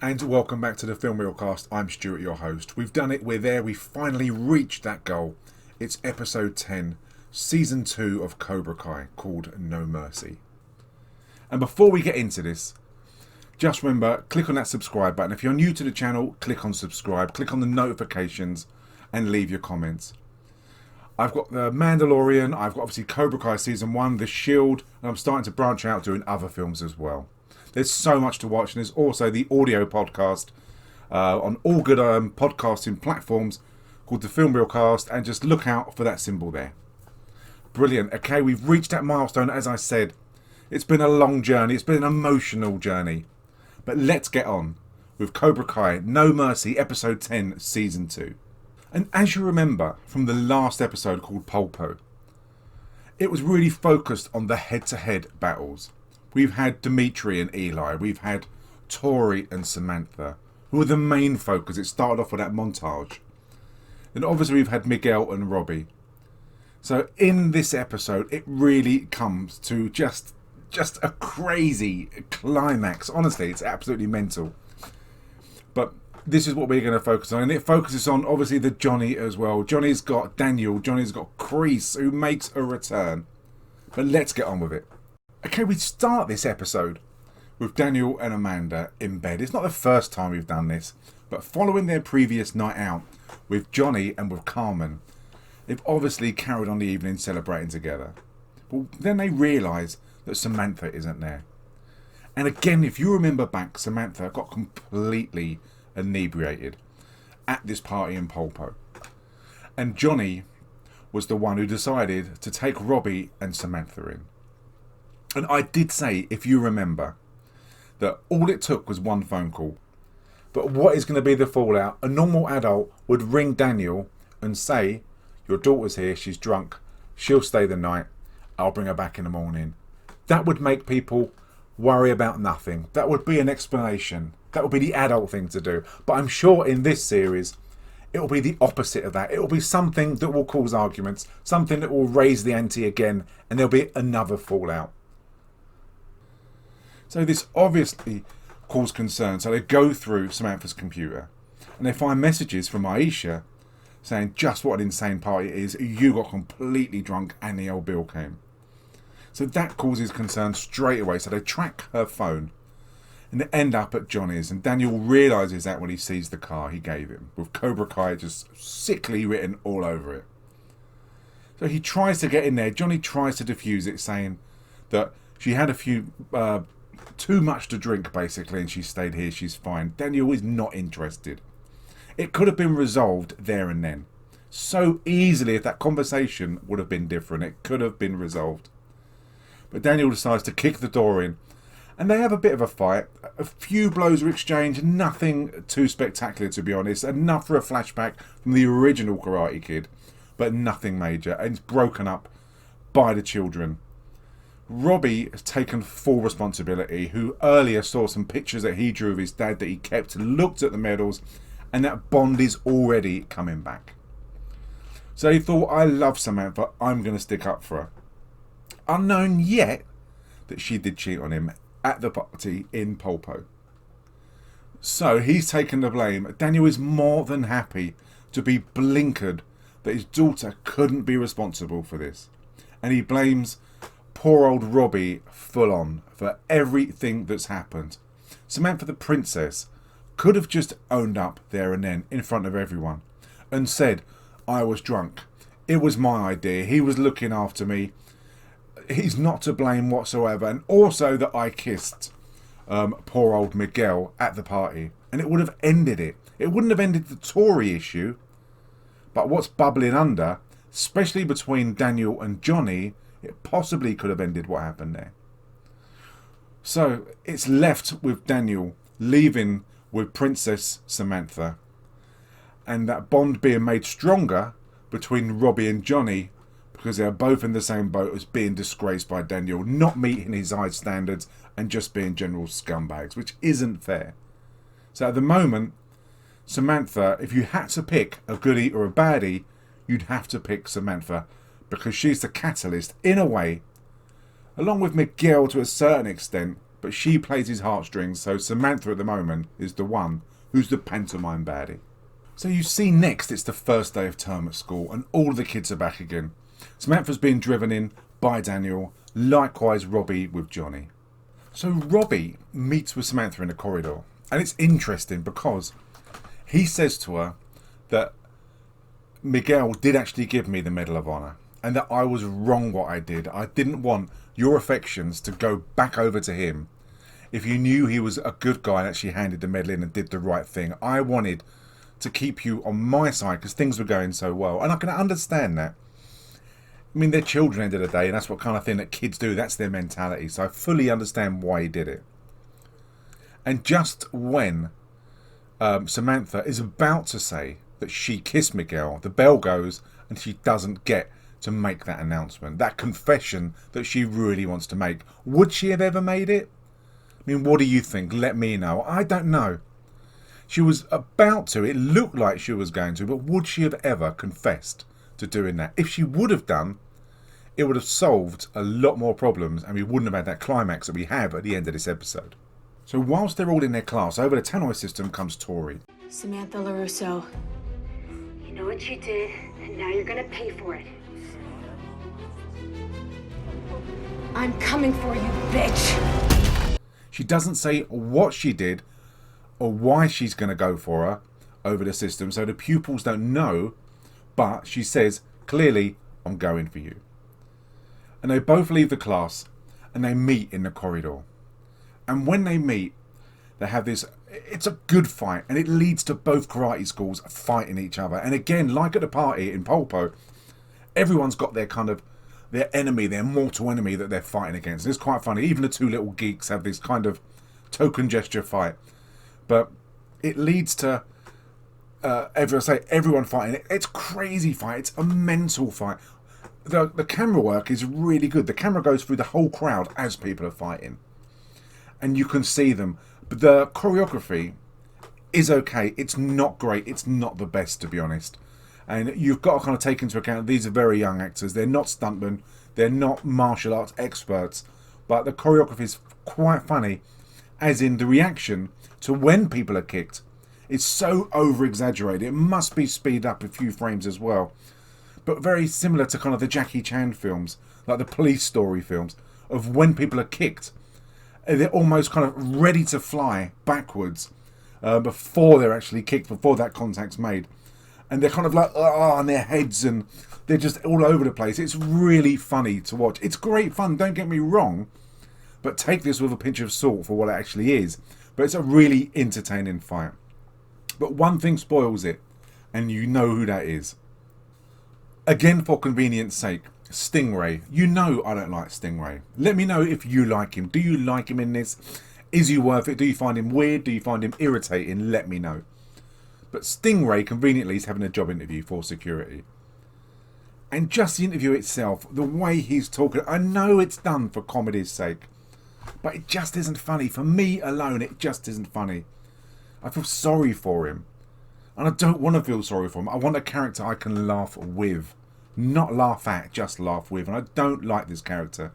And welcome back to the Filmreelcast. I'm Stuart, your host. We've done it, we're there, we finally reached that goal. It's episode 10, season 2 of Cobra Kai, called No Mercy. And before we get into this, just remember, click on that subscribe button. If you're new to the channel, click on subscribe, click on the notifications, and leave your comments. I've got The Mandalorian, I've got obviously Cobra Kai season 1, The Shield, and I'm starting to branch out doing other films as well. There's so much to watch, and there's also the audio podcast on all good podcasting platforms called the Filmreelcast, and just look out for that symbol there. Brilliant. Okay, we've reached that milestone, as I said. It's been a long journey, it's been an emotional journey. But let's get on with Cobra Kai, No Mercy, episode 10, season 2. And as you remember from the last episode called Polpo, it was really focused on the head-to-head battles. We've had Dimitri and Eli. We've had Tori and Samantha, who were the main focus. It started off with that montage. Then obviously we've had Miguel and Robbie. So in this episode, it really comes to just a crazy climax. Honestly, it's absolutely mental. But this is what we're going to focus on. And it focuses on, obviously, the Johnny as well. Johnny's got Daniel. Johnny's got Kreese, who makes a return. But let's get on with it. Okay, we start this episode with Daniel and Amanda in bed. It's not the first time we've done this, but following their previous night out with Johnny and with Carmen, they've obviously carried on the evening celebrating together. But then they realise that Samantha isn't there. And again, if you remember back, Samantha got completely inebriated at this party in Polpo. And Johnny was the one who decided to take Robbie and Samantha in. And I did say, if you remember, that all it took was one phone call. But what is going to be the fallout? A normal adult would ring Daniel and say, your daughter's here, she's drunk, she'll stay the night, I'll bring her back in the morning. That would make people worry about nothing. That would be an explanation. That would be the adult thing to do. But I'm sure in this series, it will be the opposite of that. It will be something that will cause arguments, something that will raise the ante again, and there'll be another fallout. So this obviously caused concern. So they go through Samantha's computer and they find messages from Aisha saying just what an insane party it is. You got completely drunk and the old bill came. So that causes concern straight away. So they track her phone and they end up at Johnny's. And Daniel realises that when he sees the car he gave him with Cobra Kai just sickly written all over it. So he tries to get in there. Johnny tries to defuse it, saying that she had a few... too much to drink basically, and she stayed here, she's fine. Daniel is not interested. It could have been resolved there and then so easily. If that conversation would have been different, it could have been resolved. But Daniel decides to kick the door in and they have a bit of a fight. A few blows are exchanged, nothing too spectacular to be honest, enough for a flashback from the original Karate Kid, but nothing major, and it's broken up by the children. Robbie has taken full responsibility, who earlier saw some pictures that he drew of his dad that he kept, looked at the medals, and that bond is already coming back. So he thought, I love Samantha, I'm going to stick up for her. Unknown yet that she did cheat on him at the party in Polpo. So he's taken the blame. Daniel is more than happy to be blinkered that his daughter couldn't be responsible for this. And he blames poor old Robbie full on for everything that's happened. Samantha the princess could have just owned up there and then in front of everyone and said, I was drunk. It was my idea. He was looking after me. He's not to blame whatsoever. And also that I kissed poor old Miguel at the party. And it would have ended it. It wouldn't have ended the Tory issue. But what's bubbling under, especially between Daniel and Johnny, it possibly could have ended what happened there. So it's left with Daniel leaving with Princess Samantha, and that bond being made stronger between Robbie and Johnny because they're both in the same boat as being disgraced by Daniel, not meeting his high standards and just being general scumbags, which isn't fair. So at the moment, Samantha, if you had to pick a goodie or a baddie, you'd have to pick Samantha because she's the catalyst in a way, along with Miguel to a certain extent, but she plays his heartstrings, so Samantha at the moment is the one who's the pantomime baddie. So you see next it's the first day of term at school and all the kids are back again. Samantha's being driven in by Daniel, likewise Robbie with Johnny. So Robbie meets with Samantha in the corridor, and it's interesting because he says to her that Miguel did actually give me the Medal of Honor and that I was wrong what I did. I didn't want your affections to go back over to him. If you knew he was a good guy and actually handed the medal in and did the right thing, I wanted to keep you on my side because things were going so well. And I can understand that. I mean, they're children at the end of the day, and that's what kind of thing that kids do. That's their mentality. So I fully understand why he did it. And just when Samantha is about to say that she kissed Miguel, the bell goes and she doesn't get to make that announcement, that confession that she really wants to make. Would she have ever made it? I mean, what do you think? Let me know. I don't know. She was about to. It looked like she was going to, but would she have ever confessed to doing that? If she would have done, it would have solved a lot more problems and we wouldn't have had that climax that we have at the end of this episode. So whilst they're all in their class, over the tannoy system comes Tori. Samantha LaRusso. You know what you did, and now you're gonna pay for it. I'm coming for you, bitch! She doesn't say what she did or why she's going to go for her over the system, so the pupils don't know, but she says, clearly, I'm going for you. And they both leave the class and they meet in the corridor. And when they meet, they have this, it's a good fight, and it leads to both karate schools fighting each other. And again, like at the party in Polpo, everyone's got their kind of, their enemy, their mortal enemy that they're fighting against. And it's quite funny. Even the two little geeks have this kind of token gesture fight. But it leads to everyone fighting. It's a crazy fight. It's a mental fight. The camera work is really good. The camera goes through the whole crowd as people are fighting. And you can see them. But the choreography is okay. It's not great. It's not the best, to be honest. And you've got to kind of take into account these are very young actors. They're not stuntmen. They're not martial arts experts. But the choreography is quite funny, as in the reaction to when people are kicked. It's so over-exaggerated. It must be speeded up a few frames as well. But very similar to kind of the Jackie Chan films, like the police story films, of when people are kicked. They're almost kind of ready to fly backwards before they're actually kicked, before that contact's made. And they're kind of like, on their heads, and they're just all over the place. It's really funny to watch. It's great fun, don't get me wrong, but take this with a pinch of salt for what it actually is. But it's a really entertaining fight. But one thing spoils it, and you know who that is. Again, for convenience sake, Stingray. You know I don't like Stingray. Let me know if you like him. Do you like him in this? Is he worth it? Do you find him weird? Do you find him irritating? Let me know. But Stingray conveniently is having a job interview for security. And just the interview itself, the way he's talking, I know it's done for comedy's sake, but it just isn't funny. For me alone, it just isn't funny. I feel sorry for him. And I don't want to feel sorry for him. I want a character I can laugh with. Not laugh at, just laugh with. And I don't like this character.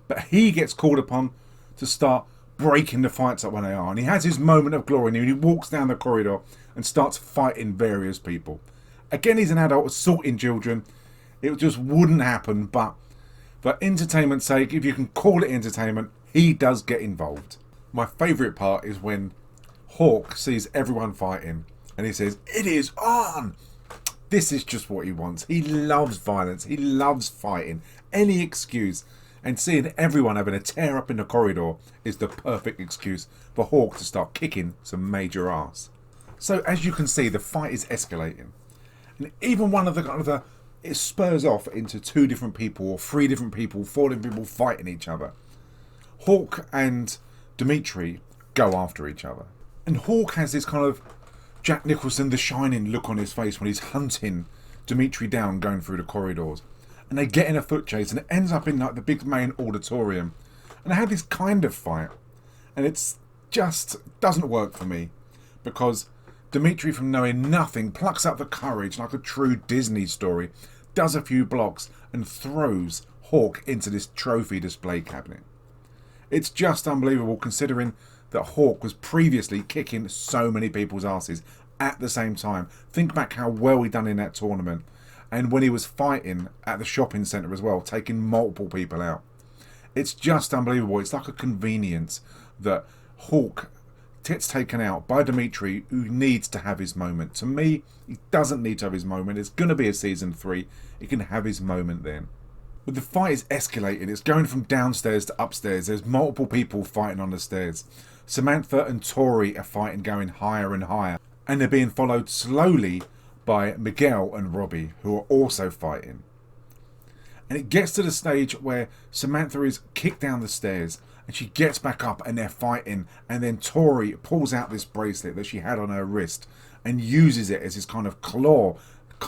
But he gets called upon to start breaking the fights up when they are. And he has his moment of glory. And he walks down the corridor and starts fighting various people. Again, he's an adult assaulting children. It just wouldn't happen. But for entertainment's sake, if you can call it entertainment, he does get involved. My favourite part is when Hawk sees everyone fighting and he says, "It is on!" This is just what he wants. He loves violence. He loves fighting. Any excuse. And seeing everyone having a tear up in the corridor is the perfect excuse for Hawk to start kicking some major ass. So as you can see, the fight is escalating. And even one of the it spurs off into 2 different people or 3 different people, 4 different people fighting each other. Hawk and Dimitri go after each other. And Hawk has this kind of Jack Nicholson, The Shining look on his face when he's hunting Dimitri down going through the corridors. And they get in a foot chase and it ends up in like the big main auditorium. And they have this kind of fight. And it's just doesn't work for me. Because Dimitri, from knowing nothing, plucks up the courage like a true Disney story, does a few blocks and throws Hawk into this trophy display cabinet. It's just unbelievable considering that Hawk was previously kicking so many people's asses at the same time. Think back how well he done in that tournament. And when he was fighting at the shopping centre as well, taking multiple people out. It's just unbelievable. It's like a convenience that Hawk gets taken out by Dimitri, who needs to have his moment. To me, he doesn't need to have his moment. It's going to be a season 3. He can have his moment then. But the fight is escalating. It's going from downstairs to upstairs. There's multiple people fighting on the stairs. Samantha and Tori are fighting, going higher and higher. And they're being followed slowly by Miguel and Robbie, who are also fighting. And it gets to the stage where Samantha is kicked down the stairs and she gets back up and they're fighting, and then Tori pulls out this bracelet that she had on her wrist and uses it as this kind of claw,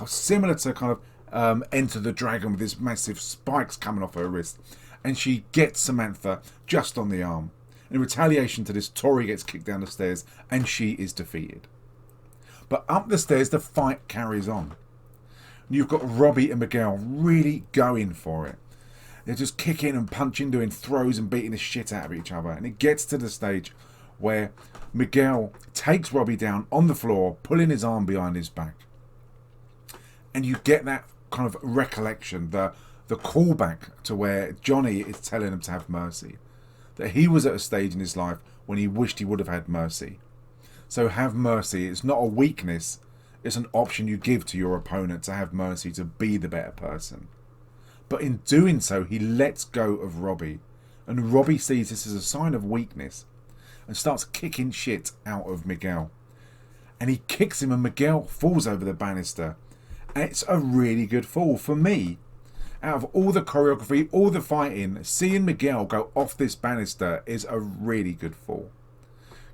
similar to kind of Enter the Dragon, with this massive spikes coming off her wrist, and she gets Samantha just on the arm. In retaliation to this, Tori gets kicked down the stairs and she is defeated. But up the stairs the fight carries on. You've got Robbie and Miguel really going for it. They're just kicking and punching, doing throws and beating the shit out of each other. And it gets to the stage where Miguel takes Robbie down on the floor, pulling his arm behind his back. And you get that kind of recollection, the callback to where Johnny is telling him to have mercy. That he was at a stage in his life when he wished he would have had mercy. So have mercy. It's not a weakness. It's an option you give to your opponent to have mercy, to be the better person. But in doing so, he lets go of Robbie. And Robbie sees this as a sign of weakness and starts kicking shit out of Miguel. And he kicks him and Miguel falls over the banister. And it's a really good fall for me. Out of all the choreography, all the fighting, seeing Miguel go off this banister is a really good fall.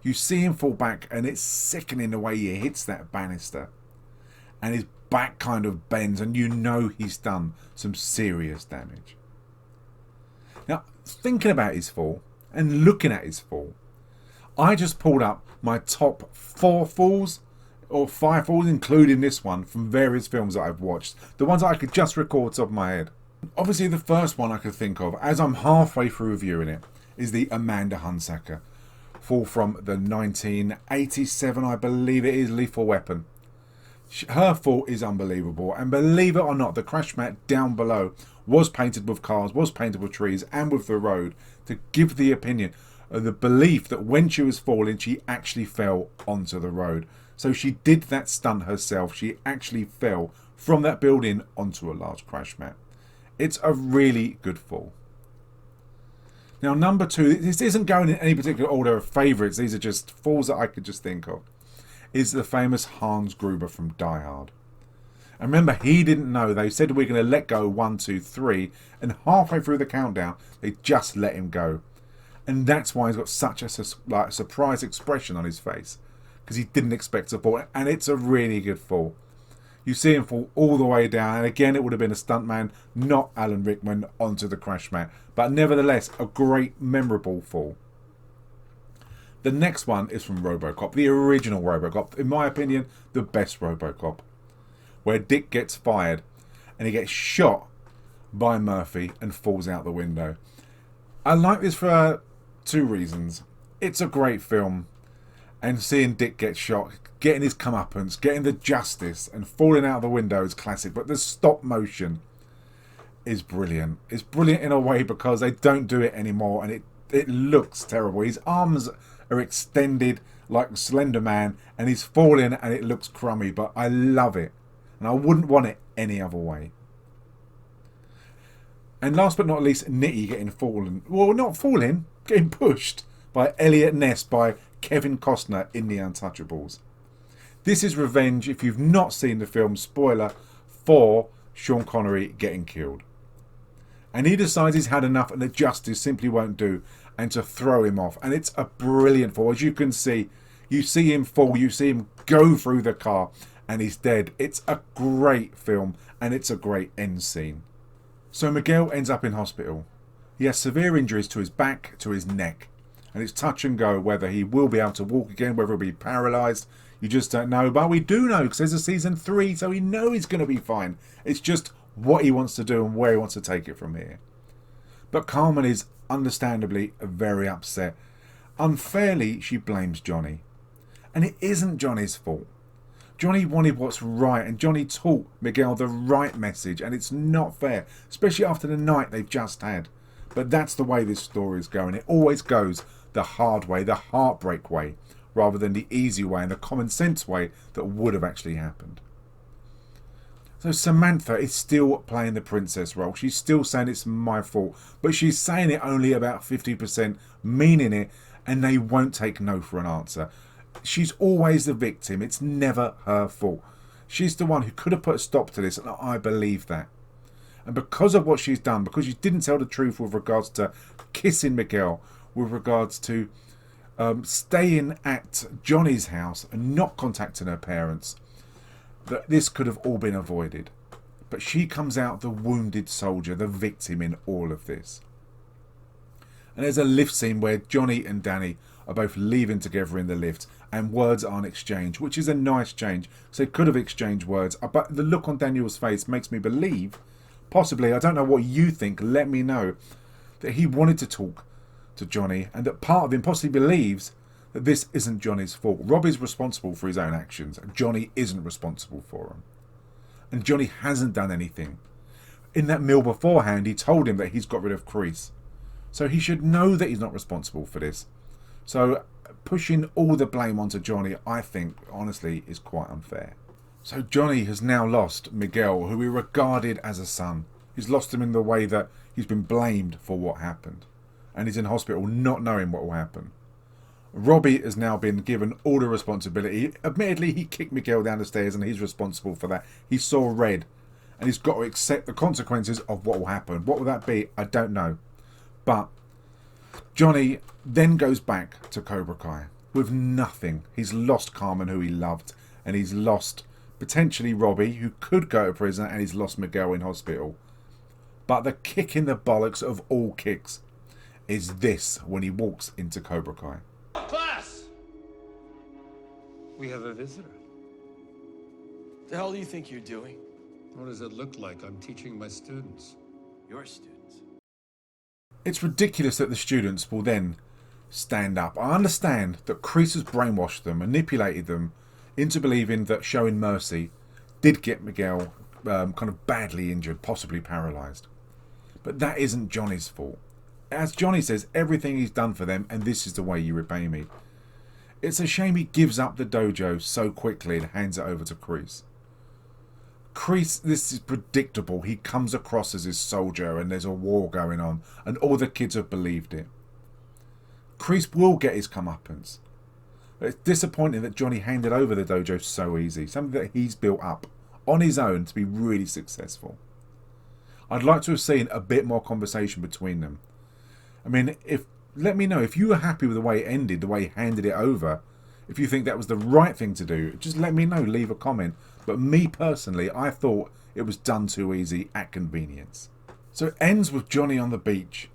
You see him fall back and it's sickening the way he hits that banister. And his back kind of bends and you know he's done some serious damage. Now, thinking about his fall and looking at his fall, I just pulled up my top 4 falls or 5 falls, including this one, from various films that I've watched. The ones that I could just record top of my head. Obviously the first one I could think of, as I'm halfway through reviewing it, is the Amanda Hunsaker fall from the 1987, I believe it is, Lethal Weapon. Her fall is unbelievable, and believe it or not, the crash mat down below was painted with cars, was painted with trees and with the road, to give the opinion of the belief that when she was falling she actually fell onto the road. So she did that stunt herself. She actually fell from that building onto a large crash mat. It's a really good fall. Now number 2, this isn't going in any particular order of favourites, these are just falls that I could just think of, is the famous Hans Gruber from Die Hard. And remember, he didn't know. They said we're going to let go 1, 2, 3, and halfway through the countdown they just let him go. And that's why he's got such a surprised expression on his face, because he didn't expect to fall, and it's a really good fall. You see him fall all the way down, and again it would have been a stuntman, not Alan Rickman, onto the crash mat. But nevertheless, a great, memorable fall. The next one is from RoboCop, the original RoboCop. In my opinion, the best RoboCop. Where Dick gets fired, and he gets shot by Murphy and falls out the window. I like this for 2 reasons. It's a great film, and seeing Dick get shot, getting his comeuppance, getting the justice and falling out the window is classic. But the stop motion is brilliant. It's brilliant in a way because they don't do it anymore, and it looks terrible. His arms are extended like Slender Man and he's falling and it looks crummy, but I love it and I wouldn't want it any other way. And last but not least, Nitty getting getting pushed by Elliot Ness by Kevin Costner in The Untouchables. This is revenge, if you've not seen the film, spoiler, for Sean Connery getting killed. And he decides he's had enough and the justice simply won't do, and to throw him off. And it's a brilliant fall. As you can see, you see him fall, you see him go through the car, and he's dead. It's a great film, and it's a great end scene. So Miguel ends up in hospital. He has severe injuries to his back, to his neck. And it's touch and go whether he will be able to walk again, whether he'll be paralysed. You just don't know. But we do know, because there's a season 3, so we know he's going to be fine. It's just what he wants to do and where he wants to take it from here. But Carmen is understandably very upset. Unfairly, she blames Johnny. And it isn't Johnny's fault. Johnny wanted what's right, and Johnny taught Miguel the right message, and it's not fair, especially after the night they've just had. But that's the way this story is going. It always goes the hard way, the heartbreak way, rather than the easy way and the common sense way that would have actually happened. So Samantha is still playing the princess role. She's still saying it's my fault, but she's saying it only about 50%, meaning it, and they won't take no for an answer. She's always the victim. It's never her fault. She's the one who could have put a stop to this, and I believe that. And because of what she's done, because she didn't tell the truth with regards to kissing Miguel, with regards to staying at Johnny's house and not contacting her parents, that this could have all been avoided. But she comes out the wounded soldier, the victim in all of this. And there's a lift scene where Johnny and Danny are both leaving together in the lift, and words aren't exchanged, which is a nice change. So they could have exchanged words, but the look on Daniel's face makes me believe, possibly, I don't know what you think, let me know, that he wanted to talk to Johnny, and that part of him possibly believes that this isn't Johnny's fault. Robbie's responsible for his own actions. Johnny isn't responsible for them. And Johnny hasn't done anything. In that meal beforehand, he told him that he's got rid of Kreese. So he should know that he's not responsible for this. So pushing all the blame onto Johnny, I think, honestly, is quite unfair. So Johnny has now lost Miguel, who he regarded as a son. He's lost him in the way that he's been blamed for what happened. And he's in hospital not knowing what will happen. Robbie has now been given all the responsibility. Admittedly, he kicked Miguel down the stairs and he's responsible for that. He saw red and he's got to accept the consequences of what will happen. What will that be? I don't know. But Johnny then goes back to Cobra Kai with nothing. He's lost Carmen, who he loved, and he's lost potentially Robbie, who could go to prison, and he's lost Miguel in hospital. But the kick in the bollocks of all kicks is this when he walks into Cobra Kai. Class! We have a visitor. The hell do you think you're doing? What does it look like? I'm teaching my students. Your students. It's ridiculous that the students will then stand up. I understand that Kreese has brainwashed them, manipulated them into believing that showing mercy did get Miguel kind of badly injured, possibly paralysed. But that isn't Johnny's fault. As Johnny says, everything he's done for them, and this is the way you repay me. It's a shame he gives up the dojo so quickly and hands it over to Kreese. Kreese, this is predictable. He comes across as his soldier and there's a war going on and all the kids have believed it. Kreese will get his comeuppance. It's disappointing that Johnny handed over the dojo so easy. Something that he's built up on his own to be really successful. I'd like to have seen a bit more conversation between them. I mean, let me know if you were happy with the way it ended, the way he handed it over. If you think that was the right thing to do, just let me know, leave a comment. But me personally, I thought it was done too easy at convenience. So it ends with Johnny on the beach.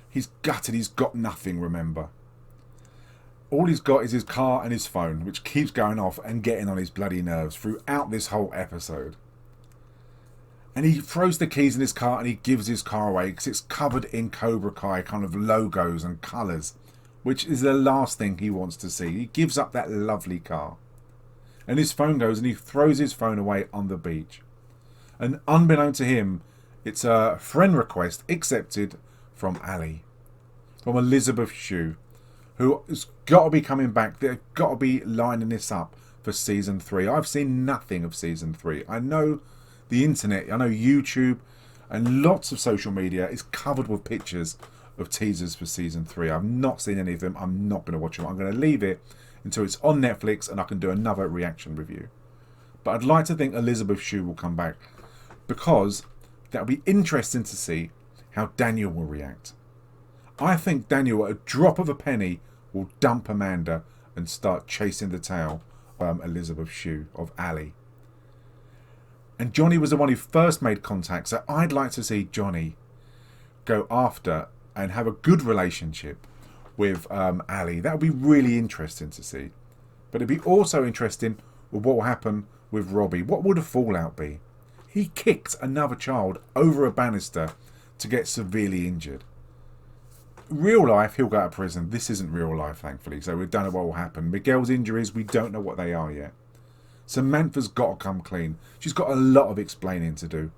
He's gutted, he's got nothing, remember. All he's got is his car and his phone, which keeps going off and getting on his bloody nerves throughout this whole episode. And he throws the keys in his car and he gives his car away because it's covered in Cobra Kai kind of logos and colours, which is the last thing he wants to see. He gives up that lovely car. And his phone goes and he throws his phone away on the beach. And unbeknown to him, it's a friend request accepted from Ali, from Elizabeth Shue, who has got to be coming back. They've got to be lining this up for season 3. I've seen nothing of season 3. I know the internet, I know YouTube and lots of social media is covered with pictures of teasers for season 3. I've not seen any of them. I'm not going to watch them. I'm going to leave it until it's on Netflix and I can do another reaction review. But I'd like to think Elizabeth Shue will come back because that'll be interesting to see how Daniel will react. I think Daniel, at a drop of a penny, will dump Amanda and start chasing the tail of Elizabeth Shue, of Ali. And Johnny was the one who first made contact, so I'd like to see Johnny go after and have a good relationship with Ali. That would be really interesting to see. But it'd be also interesting with what will happen with Robbie. What would the fallout be? He kicked another child over a banister to get severely injured. Real life, he'll go out of prison. This isn't real life, thankfully, so we don't know what will happen. Miguel's injuries, we don't know what they are yet. Samantha's got to come clean. She's got a lot of explaining to do.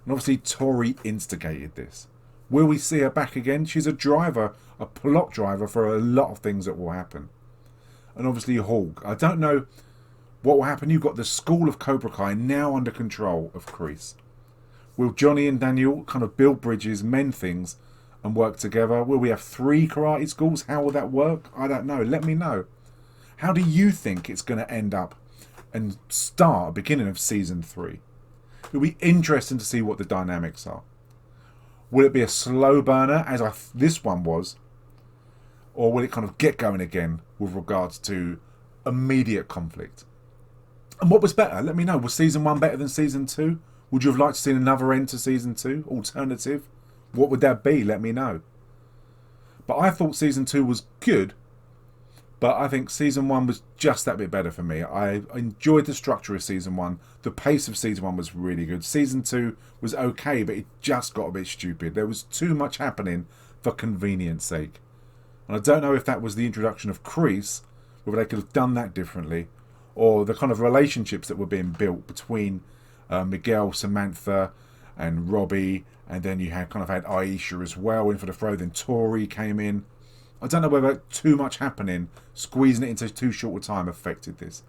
And obviously Tori instigated this. Will we see her back again? She's a driver, a plot driver for a lot of things that will happen. And obviously Hawk. I don't know what will happen. You've got the school of Cobra Kai now under control of Kreese. Will Johnny and Daniel kind of build bridges, mend things, and work together? Will we have 3 karate schools? How will that work? I don't know. Let me know. How do you think it's going to end up and start beginning of season 3? It'll be interesting to see what the dynamics are. Will it be a slow burner as this one was? Or will it kind of get going again with regards to immediate conflict? And what was better? Let me know. Was season 1 better than season 2? Would you have liked to see another end to season 2? Alternative? What would that be? Let me know. But I thought season 2 was good. But I think season 1 was just that bit better for me. I enjoyed the structure of season 1. The pace of season 1 was really good. Season 2 was okay, but it just got a bit stupid. There was too much happening for convenience sake. And I don't know if that was the introduction of Kreese, whether they could have done that differently, or the kind of relationships that were being built between Miguel, Samantha, and Robbie, and then you had Aisha as well in for the throw. Then Tori came in. I don't know whether too much happening, squeezing it into too short a time, affected this.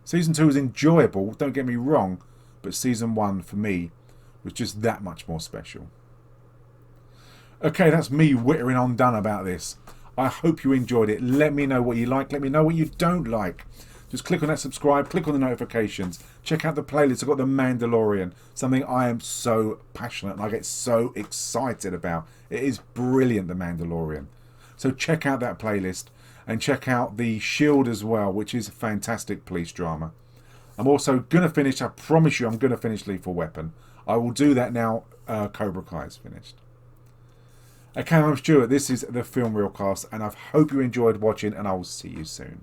Season 2 was enjoyable, don't get me wrong, but season 1 for me was just that much more special. Okay, that's me whittering on done about this. I hope you enjoyed it. Let me know what you like. Let me know what you don't like. Just click on that subscribe, click on the notifications. Check out the playlist. I've got The Mandalorian, something I am so passionate and I get so excited about. It is brilliant, The Mandalorian. So check out that playlist and check out The Shield as well, which is a fantastic police drama. I'm also going to finish, I promise you I'm going to finish Lethal Weapon. I will do that now Cobra Kai is finished. Okay, I'm Stuart. This is the Filmreelcast and I hope you enjoyed watching and I will see you soon.